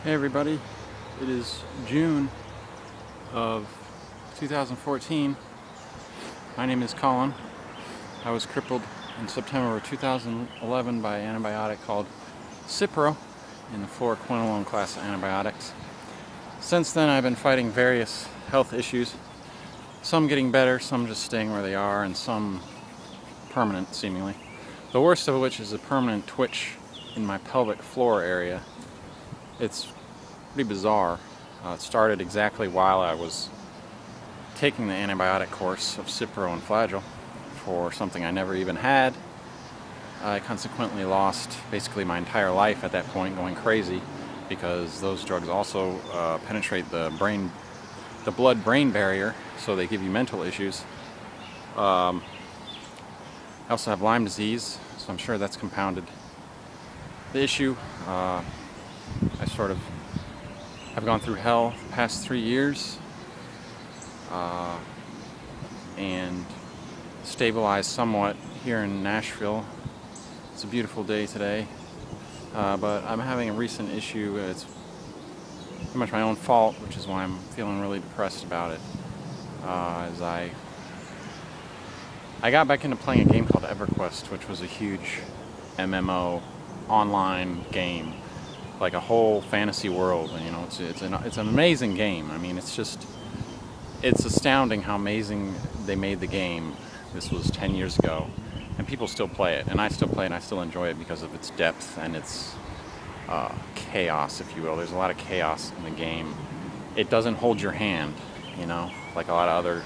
Hey everybody, it is June of 2014. My name is Colin. I was crippled in September of 2011 by an antibiotic called Cipro in the fluoroquinolone class of antibiotics. Since then I've been fighting various health issues, some getting better, some just staying where they are, and some permanent seemingly. The worst of which is a permanent twitch in my pelvic floor area. It's pretty bizarre. It started exactly while I was taking the antibiotic course of Cipro and Flagyl for something I never even had. I consequently lost basically my entire life at that point, going crazy, because those drugs also penetrate the blood-brain barrier, so they give you mental issues. I also have Lyme disease, so I'm sure that's compounded the issue. I've gone through hell the past 3 years and stabilized somewhat here in Nashville. It's a beautiful day today, but I'm having a recent issue. It's pretty much my own fault, which is why I'm feeling really depressed about it. As I got back into playing a game called Everquest, which was a huge MMO online game, like a whole fantasy world. And, you know, it's an amazing game. I mean, it's astounding how amazing they made the game. This was 10 years ago, and people still play it, and I still play it, and I still enjoy it because of its depth and its chaos, if you will. There's a lot of chaos in the game. It doesn't hold your hand, you know, like a lot of other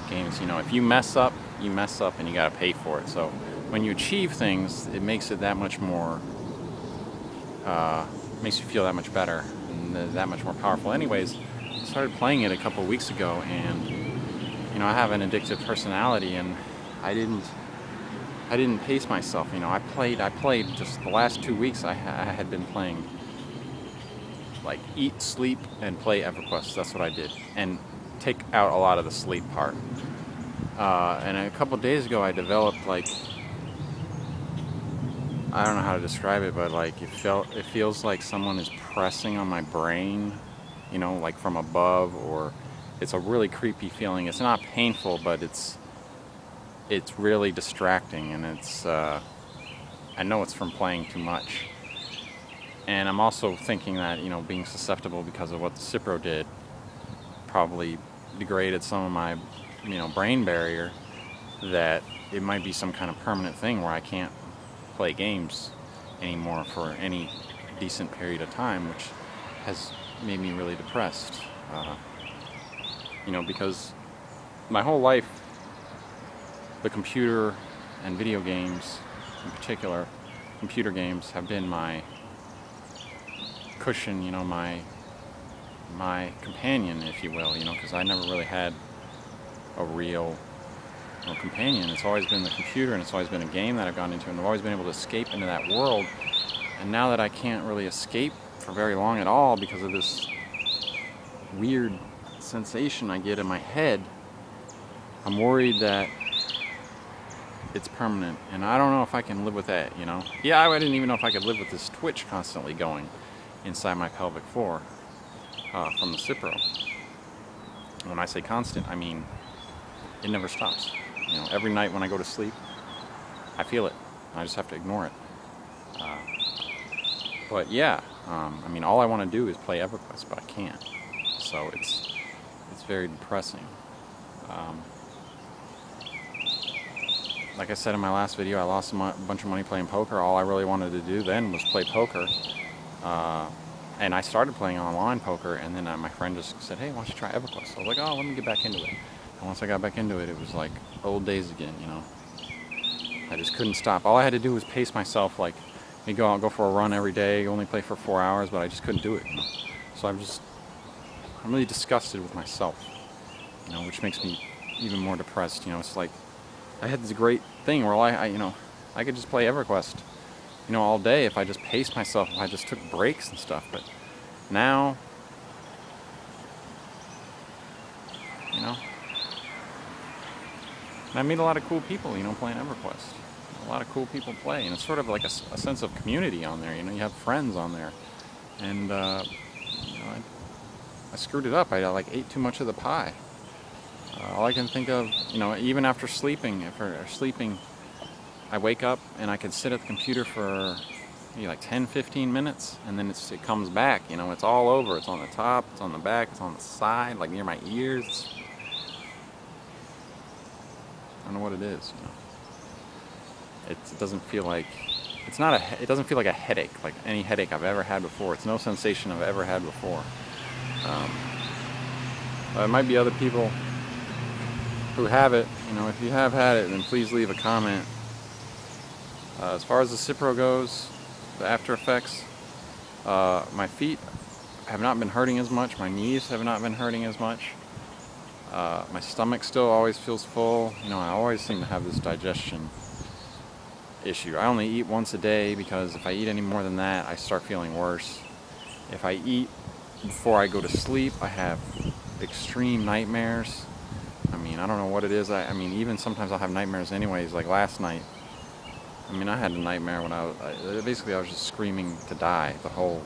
games. You know, if you mess up, you mess up, and you got to pay for it. So when you achieve things, it makes it that much more. Makes you feel that much better and that much more powerful. Anyways, I started playing it a couple of weeks ago, and you know, I have an addictive personality, and I didn't pace myself. You know, I played just the last 2 weeks. I had been playing, like, eat, sleep, and play Everquest. That's what I did, and take out a lot of the sleep part. And a couple of days ago, I developed, like, I don't know how to describe it, but like it feels like someone is pressing on my brain, you know, like from above, or it's a really creepy feeling. It's not painful, but it's really distracting, and it's I know it's from playing too much. And I'm also thinking that, you know, being susceptible because of what the Cipro did probably degraded some of my, you know, brain barrier, that it might be some kind of permanent thing where I can't play games anymore for any decent period of time, which has made me really depressed. You know, because my whole life, the computer and video games, in particular, computer games, have been my cushion, you know, my companion, if you will, you know, because I never really had a real companion. It's always been the computer, and it's always been a game that I've gone into, and I've always been able to escape into that world. And now that I can't really escape for very long at all because of this weird sensation I get in my head, I'm worried that it's permanent, and I don't know if I can live with that, you know. Yeah, I didn't even know if I could live with this twitch constantly going inside my pelvic floor from the Cipro. When I say constant, I mean it never stops. You know, every night when I go to sleep, I feel it. I just have to ignore it. But yeah, I mean, all I want to do is play Everquest, but I can't. So it's very depressing. Like I said in my last video, I lost a bunch of money playing poker. All I really wanted to do then was play poker. And I started playing online poker, and then my friend just said, "Hey, why don't you try Everquest?" I was like, "Oh, let me get back into it." And once I got back into it, it was like old days again, you know. I just couldn't stop. All I had to do was pace myself, like me go out and go for a run every day, only play for 4 hours, but I just couldn't do it, you know. So I'm really disgusted with myself, you know, which makes me even more depressed. You know, it's like I had this great thing where I could just play Everquest, you know, all day if I just paced myself, if I just took breaks and stuff. But now, you know, and I meet a lot of cool people, you know, playing Everquest. A lot of cool people play, and it's sort of like a sense of community on there. You know, you have friends on there, and I screwed it up. I like ate too much of the pie. All I can think of, even after sleeping, I wake up and I can sit at the computer for maybe like 10-15 minutes, and then it comes back. It's all over. It's on the top, it's on the back, it's on the side, like near my ears. I don't know what it is. It doesn't feel like it doesn't feel like a headache, like any headache I've ever had before. It's no sensation I've ever had before. It might be other people who have it. If you have had it, then please leave a comment. As far as the Cipro goes, the after effects, my feet have not been hurting as much. My knees have not been hurting as much. My stomach still always feels full. I always seem to have this digestion issue. I only eat once a day because if I eat any more than that, I start feeling worse. If I eat before I go to sleep, I have extreme nightmares. I don't know what it is. Even sometimes I'll have nightmares anyways, like last night. I had a nightmare when I was just screaming to die. The whole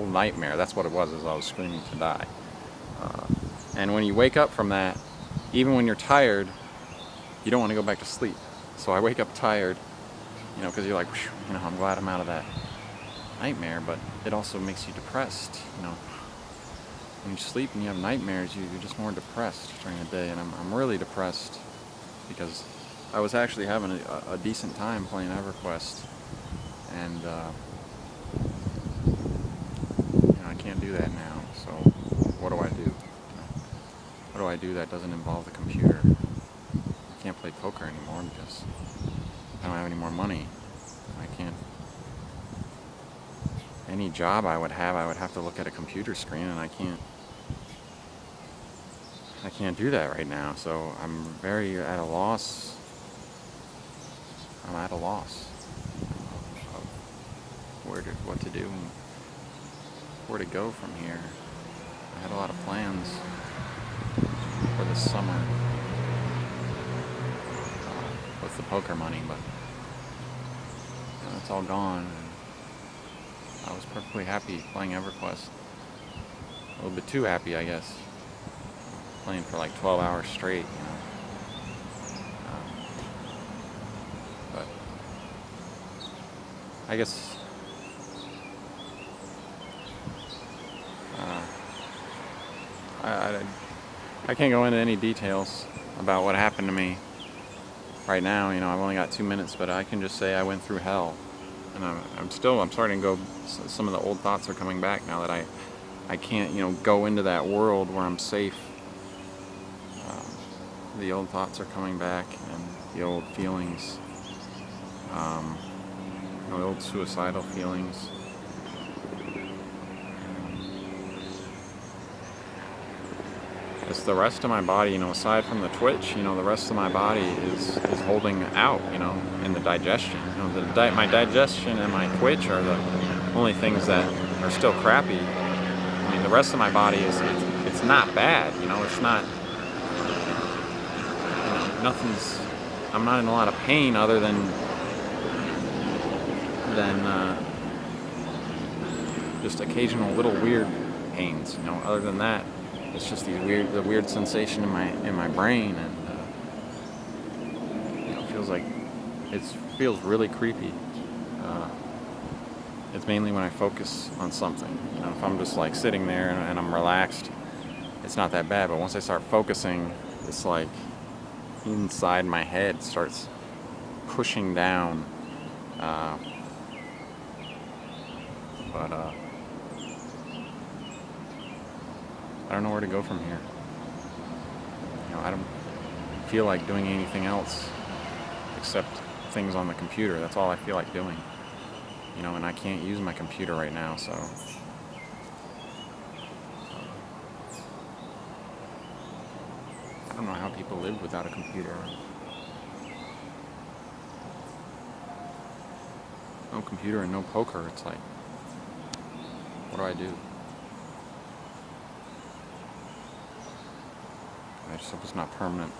nightmare, that's what it was, is I was screaming to die. And when you wake up from that, even when you're tired, you don't want to go back to sleep. So I wake up tired, because you're like, I'm glad I'm out of that nightmare, but it also makes you depressed. When you sleep and you have nightmares, you're just more depressed during the day, and I'm really depressed because I was actually having a decent time playing Everquest, and I can't do that now. So what do I do? What do I do that doesn't involve the computer? I can't play poker anymore because I don't have any more money. I can't. Any job I would have to look at a computer screen, and I can't do that right now. So I'm very at a loss. I'm at a loss of what to do and where to go from here. I had a lot of plans for this summer with the poker money, but it's all gone. And I was perfectly happy playing Everquest. A little bit too happy, I guess. Playing for like 12 hours straight, but I guess I can't go into any details about what happened to me right now. I've only got 2 minutes, but I can just say I went through hell, and I'm starting to go. Some of the old thoughts are coming back now that I can't go into that world where I'm safe. The old thoughts are coming back, and the old feelings, the old suicidal feelings. It's the rest of my body, aside from the twitch, the rest of my body is holding out, in the digestion. My digestion and my twitch are the only things that are still crappy. The rest of my body it's not bad, it's not. I'm not in a lot of pain other than just occasional little weird pains. Other than that, it's just the weird sensation in my brain, and it feels really creepy. It's mainly when I focus on something. If I'm just like sitting there and I'm relaxed, it's not that bad. But once I start focusing, it's like inside my head starts pushing down. But I don't know where to go from here. I don't feel like doing anything else except things on the computer. That's all I feel like doing. And I can't use my computer right now, so I don't know how people live without a computer. No computer and no poker. It's like, what do I do? I just hope it's not permanent.